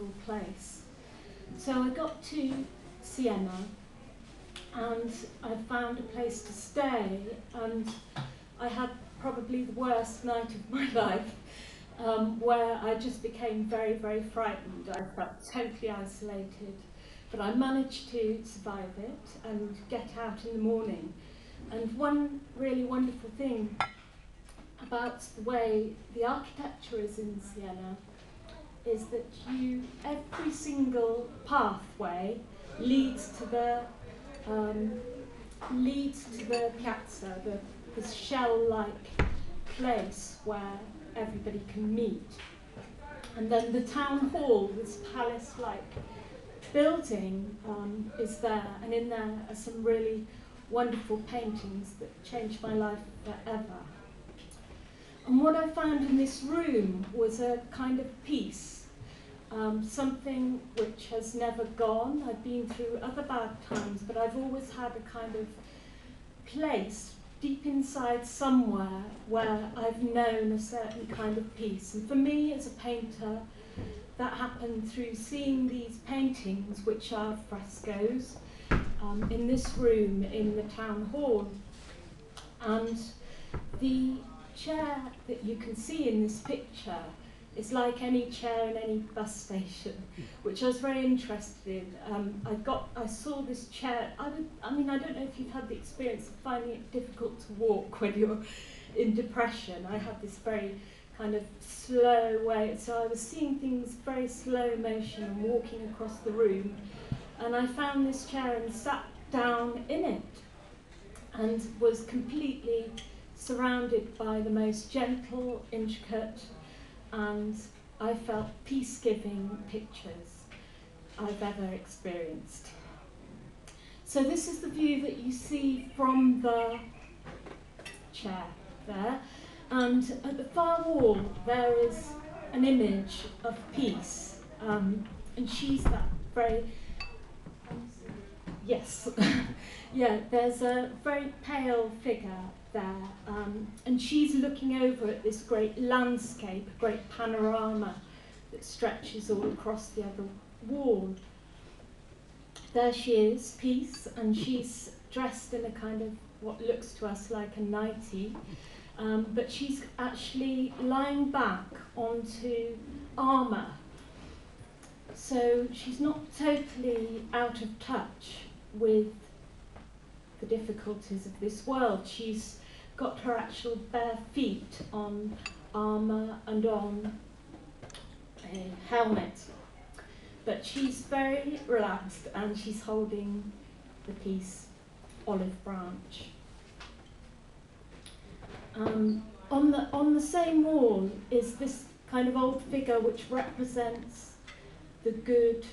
beautiful place. So I got to Siena and I found a place to stay, and I had probably the worst night of my life, where I just became very, very frightened. I felt totally isolated, but I managed to survive it and get out in the morning. And one really wonderful thing about the way the architecture is in Siena is that every single pathway leads to the piazza, this shell-like place where everybody can meet. And then the town hall, this palace-like building, is there, and in there are some really wonderful paintings that changed my life forever. And what I found in this room was a kind of peace, something which has never gone. I've been through other bad times, but I've always had a kind of place deep inside somewhere where I've known a certain kind of peace. And for me as a painter, that happened through seeing these paintings, which are frescoes, in this room in the town hall. And the chair that you can see in this picture is like any chair in any bus station, which I was very interested in. I saw this chair. I don't know if you've had the experience of finding it difficult to walk when you're in depression. I had this very kind of slow way, so I was seeing things very slow motion and walking across the room, and I found this chair and sat down in it and was completely surrounded by the most gentle, intricate, and I felt peace-giving pictures I've ever experienced. So this is the view that you see from the chair there, and at the far wall there is an image of peace, and she's that very, yes, yeah, there's a very pale figure there, and she's looking over at this great landscape, a great panorama that stretches all across the other wall. There she is, peace, and she's dressed in a kind of what looks to us like a nightie, but she's actually lying back onto armour. So she's not totally out of touch with the difficulties of this world. She's got her actual bare feet on armour and on a helmet. But she's very relaxed and she's holding the peace olive branch. On the same wall is this kind of old figure which represents the good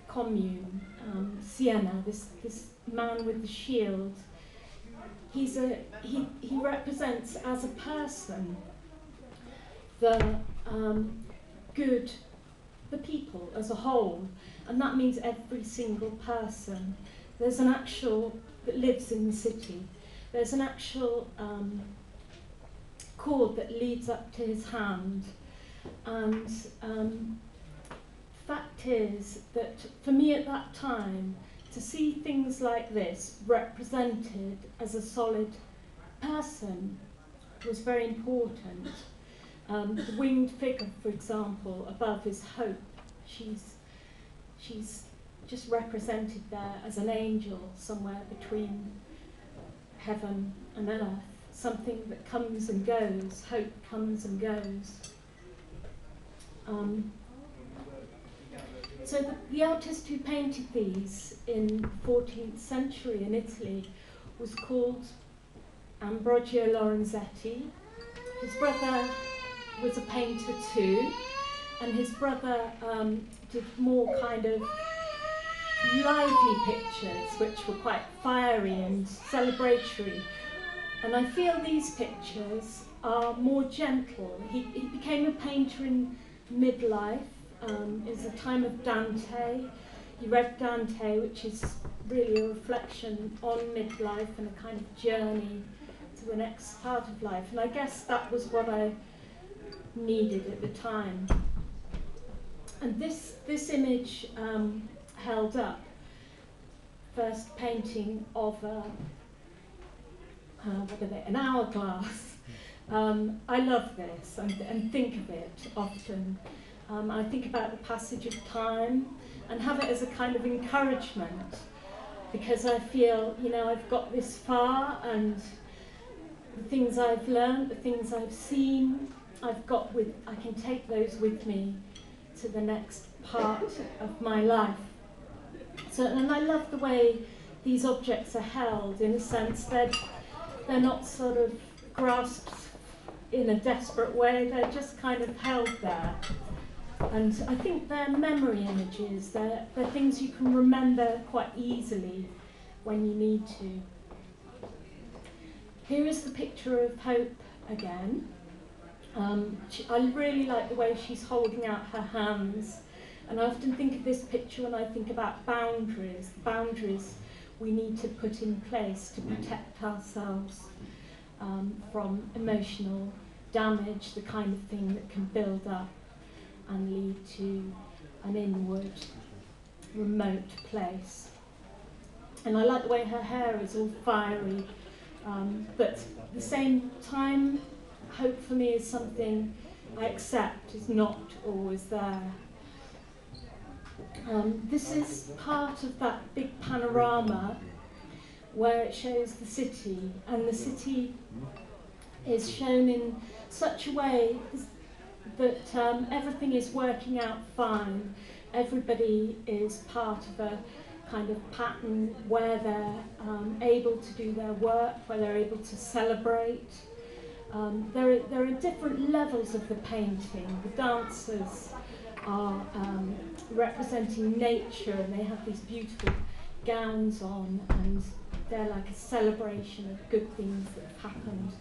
commune, Siena, this man with the shield. He represents as a person the people as a whole, and that means every single person. There's an actual, that lives in the city, there's an actual cord that leads up to his hand, and fact is that for me at that time, to see things like this represented as a solid person was very important. The winged figure, for example, above is Hope. She's just represented there as an angel somewhere between heaven and earth, something that comes and goes. Hope comes and goes. So the artist who painted these in the 14th century in Italy was called Ambrogio Lorenzetti. His brother was a painter too, and his brother did more kind of lively pictures which were quite fiery and celebratory. And I feel these pictures are more gentle. He became a painter in midlife. It was a time of Dante. He read Dante, which is really a reflection on midlife and a kind of journey to the next part of life. And I guess that was what I needed at the time. And this image held up, first painting of an hourglass. I love this and think of it often. I think about the passage of time and have it as a kind of encouragement, because I feel, I've got this far, and the things I've learned, the things I've seen, I can take those with me to the next part of my life. So, and I love the way these objects are held, in a sense that they're not sort of grasped in a desperate way, they're just kind of held there. And I think they're memory images, they're things you can remember quite easily when you need to. Here is the picture of Hope again. I really like the way she's holding out her hands, and I often think of this picture when I think about boundaries we need to put in place to protect ourselves from emotional damage, the kind of thing that can build up and lead to an inward, remote place. And I like the way her hair is all fiery, but at the same time, hope for me is something I accept is not always there. This is part of that big panorama where it shows the city, and the city is shown in such a way that everything is working out fine. Everybody is part of a kind of pattern where they're able to do their work, where they're able to celebrate. There are different levels of the painting. The dancers are representing nature, and they have these beautiful gowns on, and they're like a celebration of good things that have happened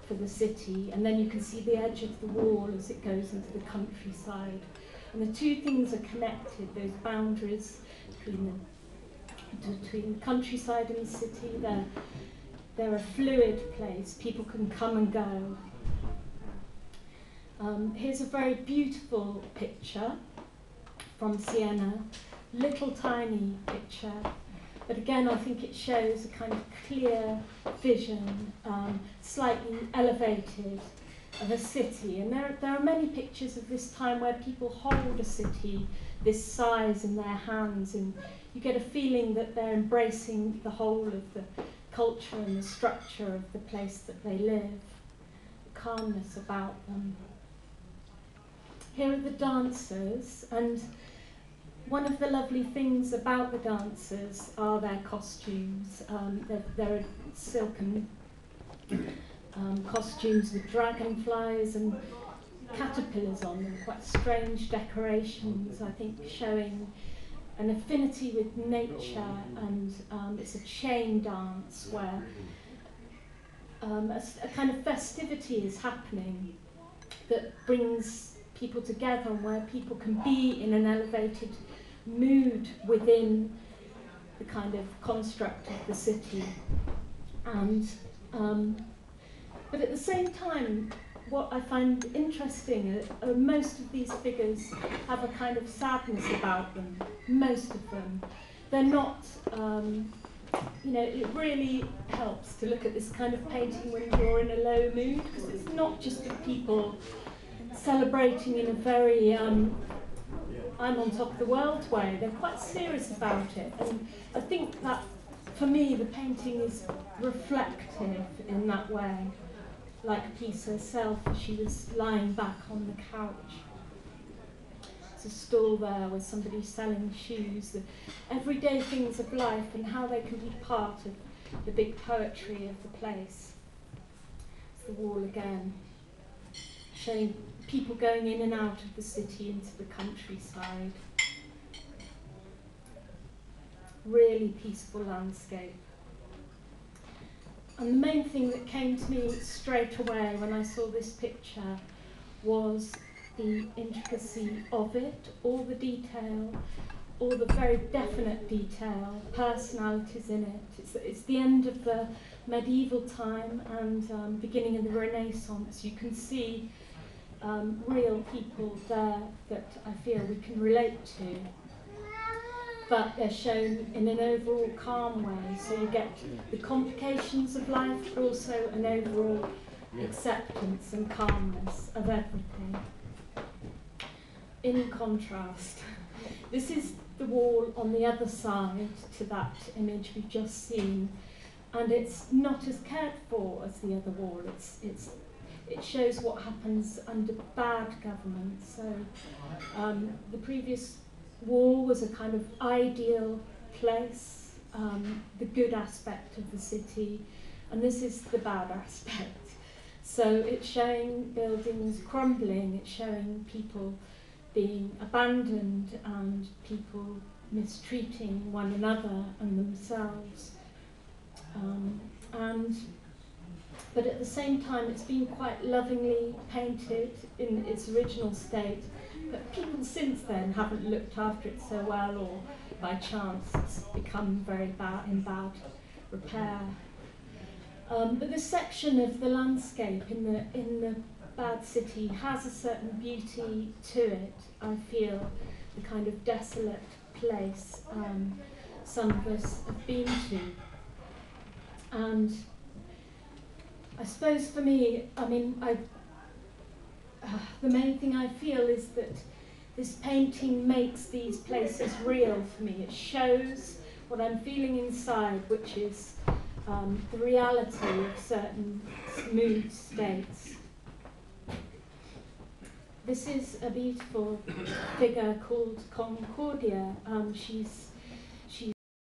for the city. And then you can see the edge of the wall as it goes into the countryside. And the two things are connected, those boundaries between the countryside and the city. They're a fluid place, people can come and go. Here's a very beautiful picture from Siena, little tiny picture, but again I think it shows a kind of clear vision, slightly elevated, of a city. And there are many pictures of this time where people hold a city this size in their hands, and you get a feeling that they're embracing the whole of the culture and the structure of the place that they live, the calmness about them. Here are the dancers, and one of the lovely things about the dancers are their costumes. They're silken costumes with dragonflies and caterpillars on them, quite strange decorations, I think, showing an affinity with nature, and it's a chain dance where a kind of festivity is happening that brings people together, and where people can be in an elevated mood within the kind of construct of the city. And but at the same time, what I find interesting are most of these figures have a kind of sadness about them, most of them. They're not, it really helps to look at this kind of painting when you're in a low mood, because it's not just of people celebrating in a very I'm on top of the world way. They're quite serious about it, and I think that for me the painting is reflective in that way, like Peace herself as she was lying back on the couch. There's a stall there with somebody selling shoes, the everyday things of life and how they can be part of the big poetry of the place. It's the wall again, showing people going in and out of the city into the countryside. Really peaceful landscape. And the main thing that came to me straight away when I saw this picture was the intricacy of it, all the detail, all the very definite detail, personalities in it. It's the end of the medieval time and beginning of the Renaissance. You can see real people there that I feel we can relate to, but they're shown in an overall calm way, so you get the complications of life, but also an overall acceptance and calmness of everything. In contrast, this is the wall on the other side to that image we've just seen, and it's not as cared for as the other wall. It shows what happens under bad government. So the previous wall was a kind of ideal place, the good aspect of the city, and this is the bad aspect. So it's showing buildings crumbling, it's showing people being abandoned and people mistreating one another and themselves. But at the same time, it's been quite lovingly painted in its original state, but people since then haven't looked after it so well, or by chance it's become very bad, in bad repair. But this section of the landscape in the bad city has a certain beauty to it, I feel, the kind of desolate place some of us have been to. And I suppose for me, I mean, the main thing I feel is that this painting makes these places real for me. It shows what I'm feeling inside, which is the reality of certain mood states. This is a beautiful figure called Concordia. She's